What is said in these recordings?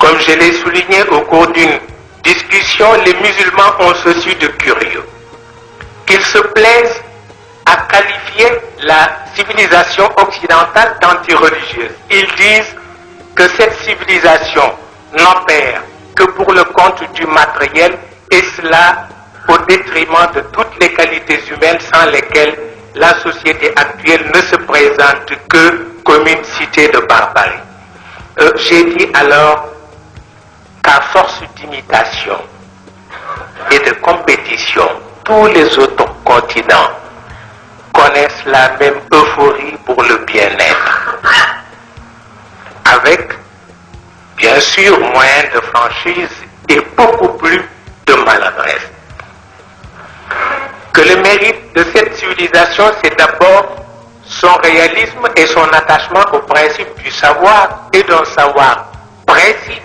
Comme je l'ai souligné au cours d'une discussion, les musulmans ont ceci de curieux, qu'ils se plaisent à qualifier la civilisation occidentale d'anti-religieuse. Ils disent que cette civilisation n'opère que pour le compte du matériel, et cela au détriment de toutes les qualités humaines sans lesquelles la société actuelle ne se présente que comme une cité de barbarie. J'ai dit alors qu'à force d'imitation et de compétition, tous les autres continents connaissent la même euphorie pour le bien-être, avec bien sûr moins de franchise et beaucoup plus de maladresse. Que le mérite de cette civilisation, c'est d'abord son réalisme et son attachement au principe du savoir et d'un savoir précis.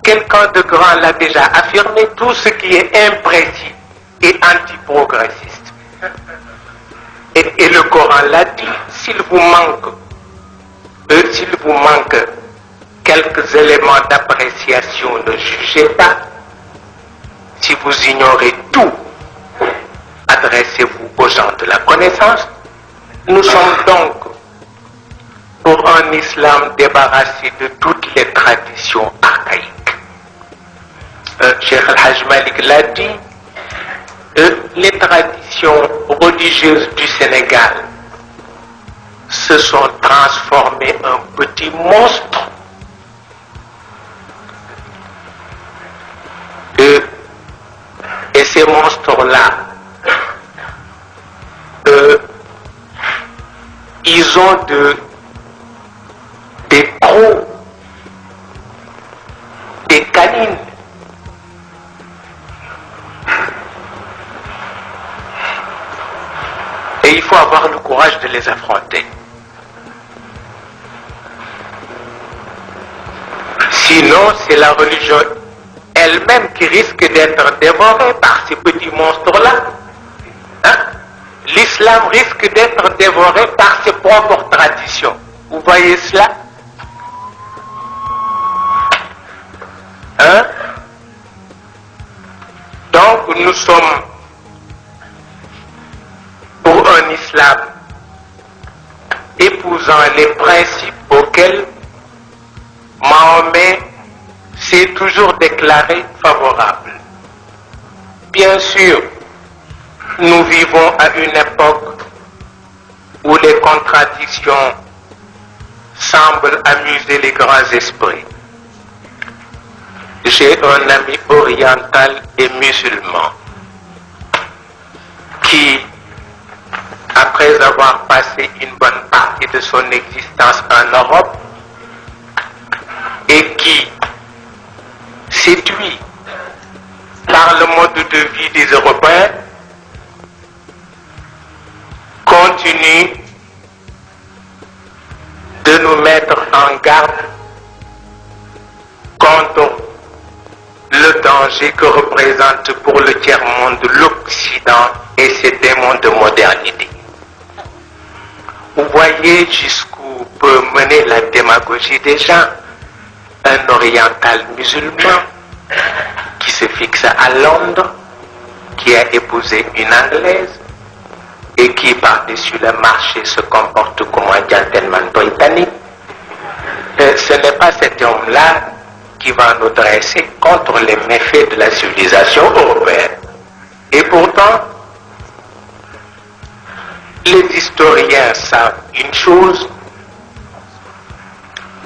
Quelqu'un de grand l'a déjà affirmé, tout ce qui est imprécis et antiprogressiste. Et le Coran l'a dit, s'il vous manque quelques éléments d'appréciation, ne jugez pas. Si vous ignorez tout, adressez-vous aux gens de la connaissance. Nous sommes donc pour un islam débarrassé de toutes les traditions archaïques. Cheikh Al-Hajj Malik l'a dit, les traditions religieuses du Sénégal se sont transformées en petits monstres. Et ces monstres-là, ils ont des crocs, des canines. Et il faut avoir le courage de les affronter. Sinon, c'est la religion elle-même qui risque d'être dévorée par ces petits monstres-là. Hein? L'islam risque d'être dévoré par ses propres traditions. Vous voyez cela? Hein? Donc, nous sommes pour un islam épousant les principes auxquels Mahomet s'est toujours déclaré favorable. Bien sûr, nous vivons à une époque où les contradictions semblent amuser les grands esprits. J'ai un ami oriental et musulman qui, après avoir passé une bonne partie de son existence en Europe, et qui, séduit par le mode de vie des Européens, continue de nous mettre en garde contre le danger que représente pour le tiers-monde l'Occident et ses démons de modernité. Vous voyez jusqu'où peut mener la démagogie des gens. Un oriental musulman qui se fixe à Londres, qui a épousé une Anglaise et qui par-dessus le marché se comporte comme un gentleman britannique. Ce n'est pas cet homme-là qui va nous dresser contre les méfaits de la civilisation européenne. Et pourtant, les historiens savent une chose,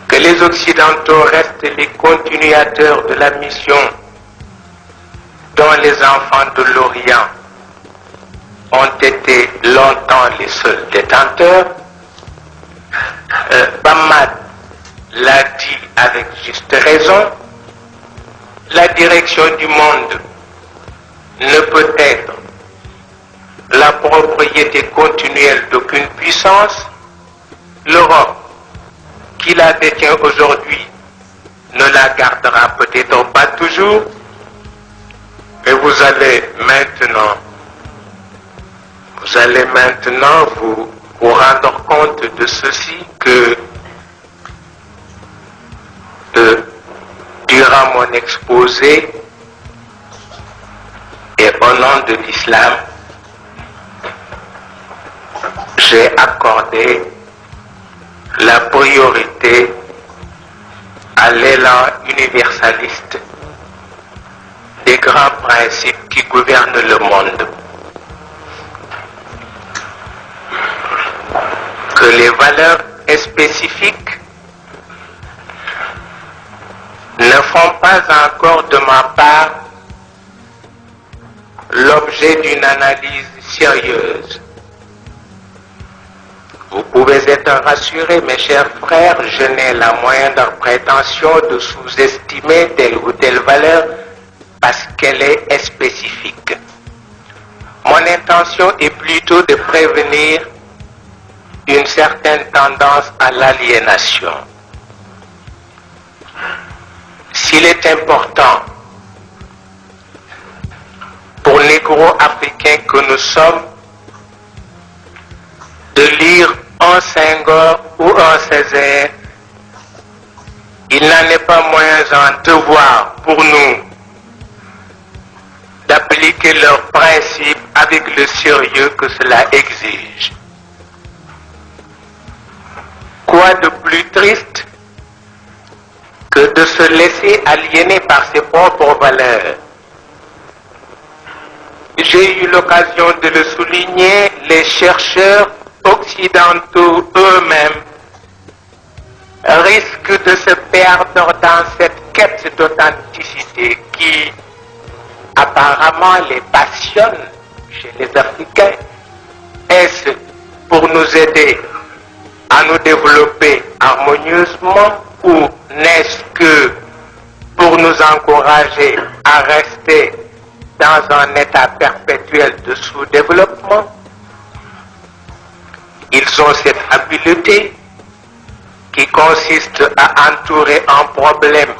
que les Occidentaux restent les continuateurs de la mission dont les enfants de l'Orient ont été longtemps les seuls détenteurs. Bamad l'a dit avec juste raison, la direction du monde ne peut être la propriété continuelle d'aucune puissance. L'Europe, qui la détient aujourd'hui, ne la gardera peut-être pas toujours, mais vous allez maintenant vous rendre compte de ceci, que durant mon exposé et au nom de l'islam, j'ai accordé la priorité à l'élan universaliste des grands principes qui gouvernent le monde. Que les valeurs spécifiques ne font pas encore de ma part l'objet d'une analyse sérieuse. Vous pouvez être rassurés, mes chers frères, je n'ai la moindre prétention de sous-estimer telle ou telle valeur parce qu'elle est spécifique. Mon intention est plutôt de prévenir une certaine tendance à l'aliénation. S'il est important pour négro-africains que nous sommes de lire un Senghor ou un Césaire, il n'en est pas moins un devoir pour nous d'appliquer leurs principes avec le sérieux que cela exige. Quoi de plus triste que de se laisser aliéner par ses propres valeurs? J'ai eu l'occasion de le souligner, les chercheurs occidentaux eux-mêmes risquent de se perdre dans cette quête d'authenticité qui apparemment les passionne chez les Africains. Est-ce pour nous aider à nous développer harmonieusement ou n'est-ce que pour nous encourager à rester dans un état perpétuel de sous-développement? Ils ont cette habileté qui consiste à entourer un problème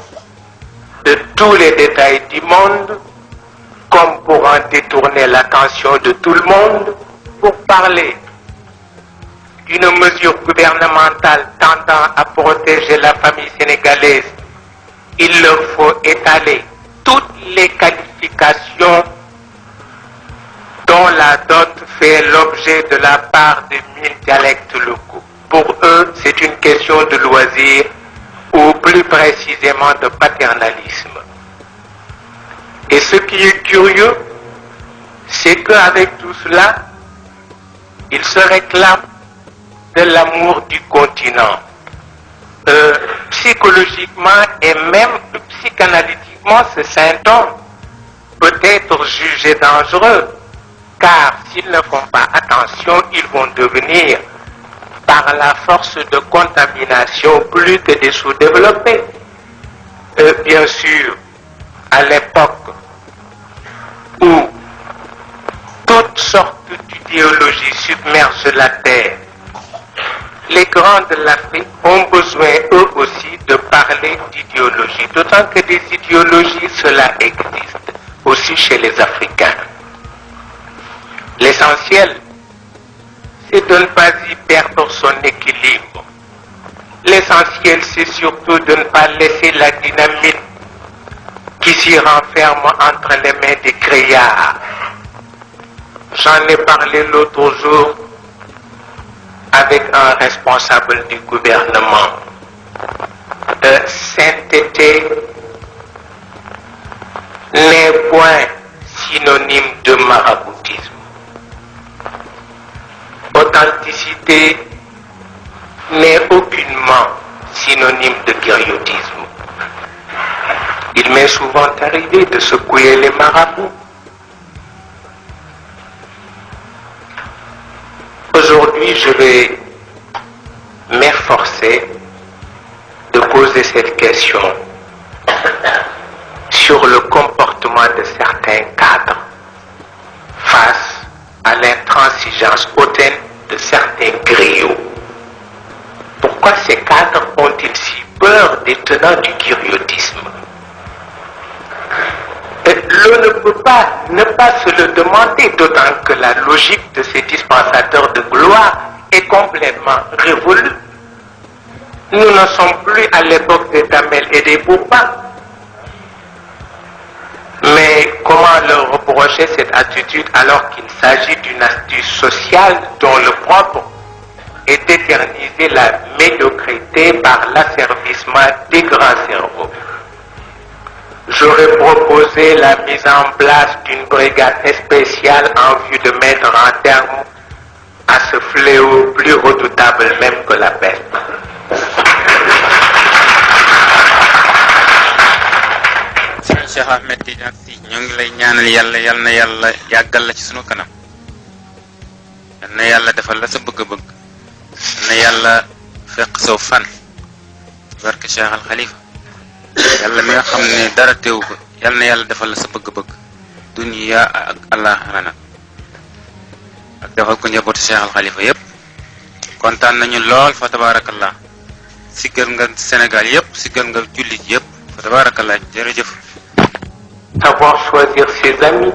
de tous les détails du monde comme pour en détourner l'attention de tout le monde pour parler d'une mesure gouvernementale tendant à protéger la famille sénégalaise. Il leur faut étaler toutes les qualifications dont la dot fait l'objet de la part de 1000 dialectes locaux. Pour eux, c'est une question de loisir ou plus précisément de paternalisme. Et ce qui est curieux, c'est qu'avec tout cela, ils se réclament de l'amour du continent. Psychologiquement et même psychanalytiquement, ce symptôme peut être jugé dangereux, car s'ils ne font pas attention, ils vont devenir, par la force de contamination, plus que des sous-développés. Bien sûr, à l'époque où toutes sortes d'idéologies submergent la terre, les grands de l'Afrique ont besoin eux aussi de parler d'idéologie, d'autant que des idéologies, cela existe aussi chez les Africains. L'essentiel, c'est de ne pas y perdre son équilibre. L'essentiel, c'est surtout de ne pas laisser la dynamite qui s'y renferme entre les mains des créards. J'en ai parlé l'autre jour avec un responsable du gouvernement. Sainteté n'est point synonyme de maraboutisme. Authenticité n'est aucunement synonyme de griotisme. Il m'est souvent arrivé de secouer les marabouts. Aujourd'hui, je vais m'efforcer de poser cette question sur le comportement de certains cadres face à l'intransigeance hautaine de certains griots. Pourquoi ces cadres ont-ils si peur des tenants du griotisme? L'on ne peut pas ne pas se le demander, d'autant que la logique de ces dispensateurs de gloire est complètement révolue. Nous ne sommes plus à l'époque des Damel et des Bourbas. Mais comment leur reprocher cette attitude alors qu'il s'agit d'une astuce sociale dont le propre est d'éterniser la médiocrité par l'asservissement des grands cerveaux? J'aurais proposé la mise en place d'une brigade spéciale en vue de mettre un terme à ce fléau plus redoutable même que la peste. Cheikh Ahmed Tidiane Sy ñu ngi lay ñaanal yàlla yal na yàlla yàggal la ci sunu kanam, yal na yàlla defal la sa bëgg-bëgg, yal na yàlla fekk saw fan barke Cheikh Al Khalifa, yàlla mi nga xam ne dara teewu ko, yal na yàlla defal la sa bëgg-bëgg dunya ak àllaaxira nag, ak defal ko njabootu Cheikh Al Khalifa yépp. kontaan nañu lool fa tabarakallah, siggal nga Sénégal yépp, siggal nga jullit yépp fa tabarakallah. jërëjëf. Savoir choisir ses amis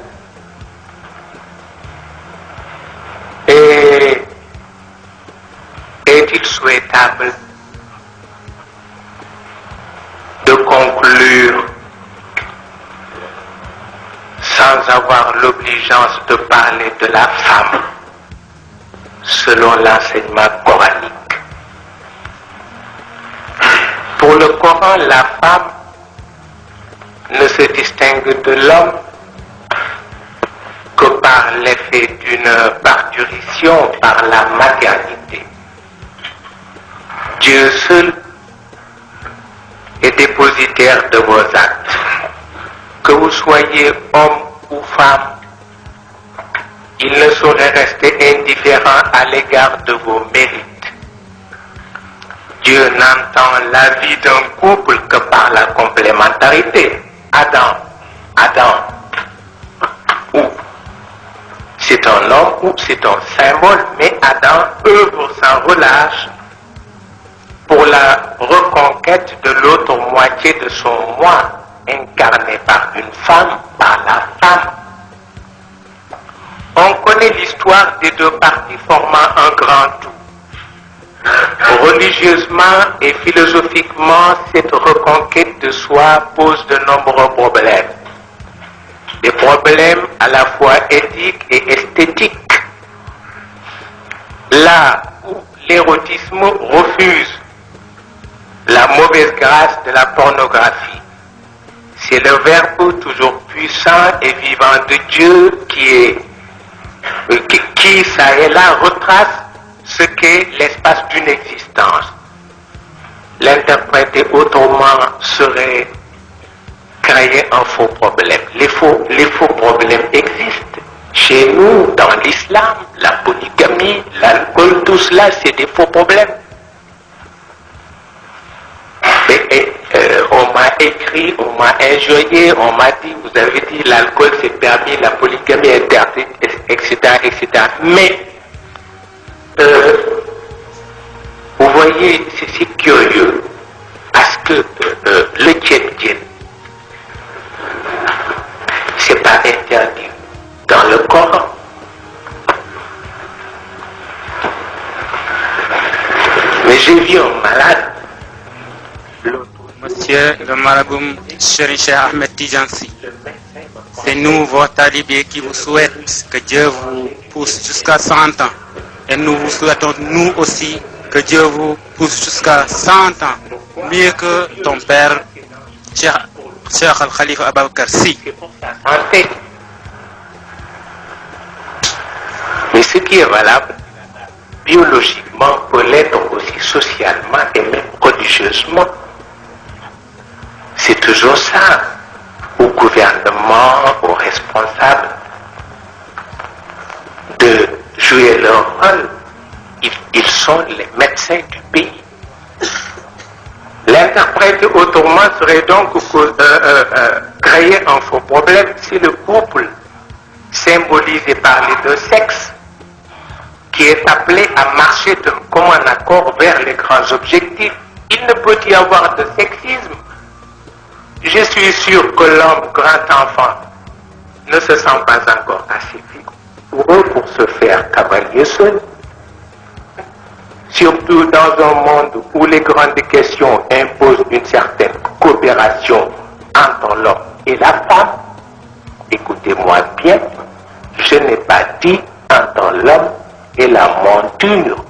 et est-il souhaitable de conclure sans avoir l'obligeance de parler de la femme selon l'enseignement coranique? Pour le Coran, la femme ne se distingue de l'homme que par l'effet d'une parturition par la maternité. Dieu seul est dépositaire de vos actes. Que vous soyez homme ou femme, il ne saurait rester indifférent à l'égard de vos mérites. Dieu n'entend la vie d'un couple que par la complémentarité. Adam, ou c'est un homme ou c'est un symbole, mais Adam œuvre sans relâche pour la reconquête de l'autre moitié de son moi, incarné par une femme, par la femme. On connaît l'histoire des deux parties formant un grand tout. Religieusement et philosophiquement, cette reconquête de soi pose de nombreux problèmes. Des problèmes à la fois éthiques et esthétiques. Là où l'érotisme refuse la mauvaise grâce de la pornographie, c'est le Verbe toujours puissant et vivant de Dieu qui ça et là retrace ce qu'est l'espace d'une existence. L'interpréter autrement serait créer un faux problème. Les faux problèmes existent. Chez nous, dans l'islam, la polygamie, l'alcool, tout cela, c'est des faux problèmes. On m'a écrit, on m'a injurié, on m'a dit, vous avez dit l'alcool c'est permis, la polygamie est interdite, etc., etc. Mais vous voyez, c'est curieux, parce que le tien, c'est pas interdit dans le Coran. Mais j'ai vu un malade. Monsieur le marabout Cheikh Ahmed Tidiane Sy, c'est nous, vos talibés, qui vous souhaitent que Dieu vous pousse jusqu'à 100 ans. Et nous vous souhaitons, nous aussi, que Dieu vous pousse jusqu'à 100 ans, mieux que ton père, Cheikh Al Khalifa Ababacar Sy. Mais ce qui est valable, biologiquement, peut l'être aussi socialement et même religieusement. C'est toujours ça, au gouvernement, aux responsables, de jouer leur rôle. Ils sont les médecins du pays. L'interpréter autrement serait donc créer un faux problème si le couple, symbolisé par les deux sexes, qui est appelé à marcher d'un commun accord vers les grands objectifs, il ne peut y avoir de sexisme. Je suis sûr que l'homme grand enfant ne se sent pas encore assez vigoureux pour se faire cavalier seul. Surtout dans un monde où les grandes questions imposent une certaine coopération entre l'homme et la femme. écoutez-moi bien, je n'ai pas dit entre l'homme et la monture.